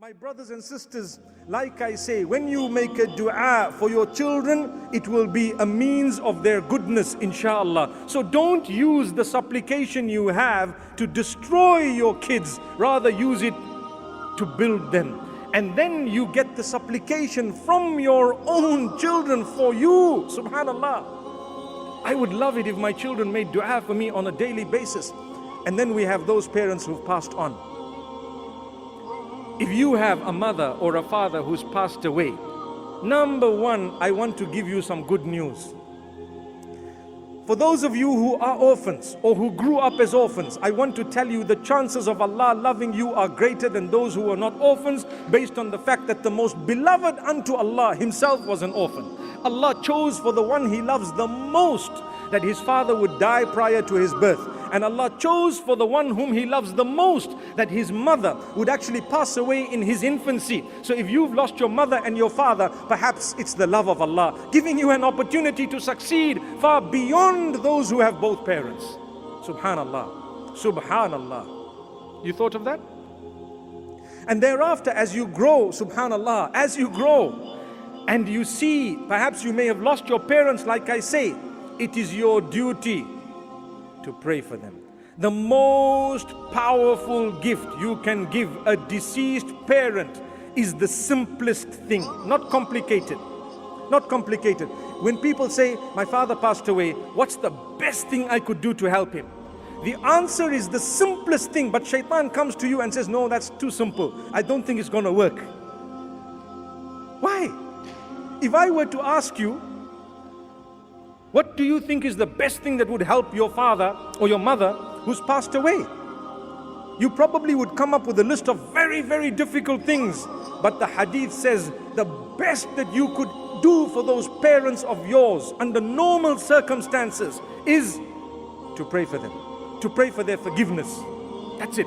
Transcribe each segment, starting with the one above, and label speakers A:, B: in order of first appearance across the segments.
A: My brothers and sisters, like I say, when you make a dua for your children, it will be a means of their goodness, inshallah. So don't use the supplication you have to destroy your kids, rather use it to build them. And then you get the supplication from your own children for you, subhanallah. I would love it if my children made dua for me on a daily basis. And then we have those parents who've passed on. If you have a mother or a father who's passed away, number one, I want to give you some good news. For those of you who are orphans or who grew up as orphans, I want to tell you the chances of Allah loving you are greater than those who are not orphans, based on the fact that the most beloved unto Allah himself was an orphan. Allah chose for the one he loves the most that his father would die prior to his birth. And Allah chose for the one whom he loves the most that his mother would actually pass away in his infancy. So if you've lost your mother and your father, perhaps it's the love of Allah giving you an opportunity to succeed far beyond those who have both parents. Subhanallah. Subhanallah. You thought of that? And thereafter, as you grow, subhanallah, as you grow and you see, perhaps you may have lost your parents, like I say, it is your duty to pray for them. The most powerful gift you can give a deceased parent is the simplest thing, not complicated. Not complicated. When people say, my father passed away, what's the best thing I could do to help him? The answer is the simplest thing, but shaitan comes to you and says, no, that's too simple. I don't think it's going to work. Why? If I were to ask you, what do you think is the best thing that would help your father or your mother who's passed away? You probably would come up with a list of very, very difficult things. But the hadith says the best that you could do for those parents of yours under normal circumstances is to pray for them, to pray for their forgiveness. That's it.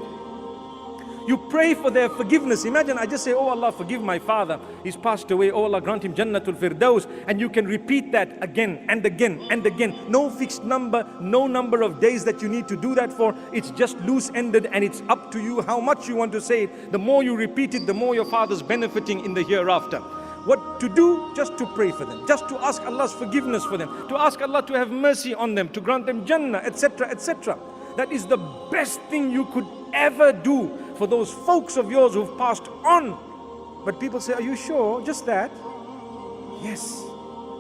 A: You pray for their forgiveness. Imagine I just say, oh Allah, forgive my father, he's passed away, oh Allah, grant him Jannatul Firdaus, and you can repeat that again and again and again. No fixed number, no number of days that you need to do that for. It's just loose-ended, and it's up to you how much you want to say it. The more you repeat it, the more your father's benefiting in the hereafter. What to do? Just to pray for them, just to ask Allah's forgiveness for them, to ask Allah to have mercy on them, to grant them Jannah, etc., etc. That is the best thing you could ever do for those folks of yours who've passed on. But people say, are you sure? Just that? Yes.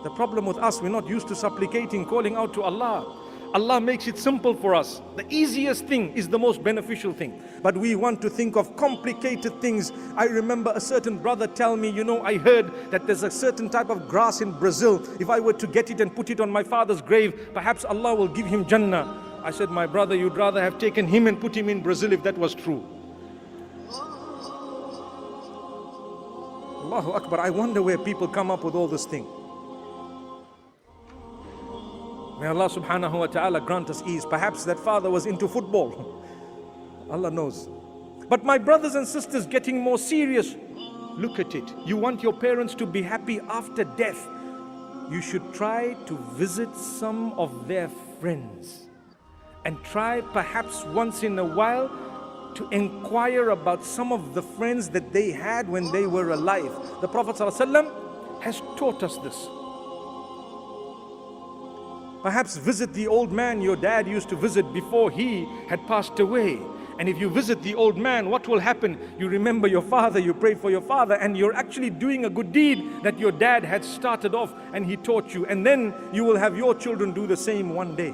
A: The problem with us, we're not used to supplicating, calling out to Allah. Allah makes it simple for us. The easiest thing is the most beneficial thing. But we want to think of complicated things. I remember a certain brother tell me, you know, I heard that there's a certain type of grass in Brazil. If I were to get it and put it on my father's grave, perhaps Allah will give him Jannah. I said, my brother, you'd rather have taken him and put him in Brazil if that was true. Allahu Akbar, I wonder where people come up with all this thing. May Allah subhanahu wa ta'ala grant us ease. Perhaps that father was into football. Allah knows. But my brothers and sisters, getting more serious, look at it. You want your parents to be happy after death. You should try to visit some of their friends. And try perhaps once in a while to inquire about some of the friends that they had when they were alive. The Prophet ﷺ has taught us this. Perhaps visit the old man your dad used to visit before he had passed away. And if you visit the old man, what will happen? You remember your father, you pray for your father, and you're actually doing a good deed that your dad had started off and he taught you. And then you will have your children do the same one day.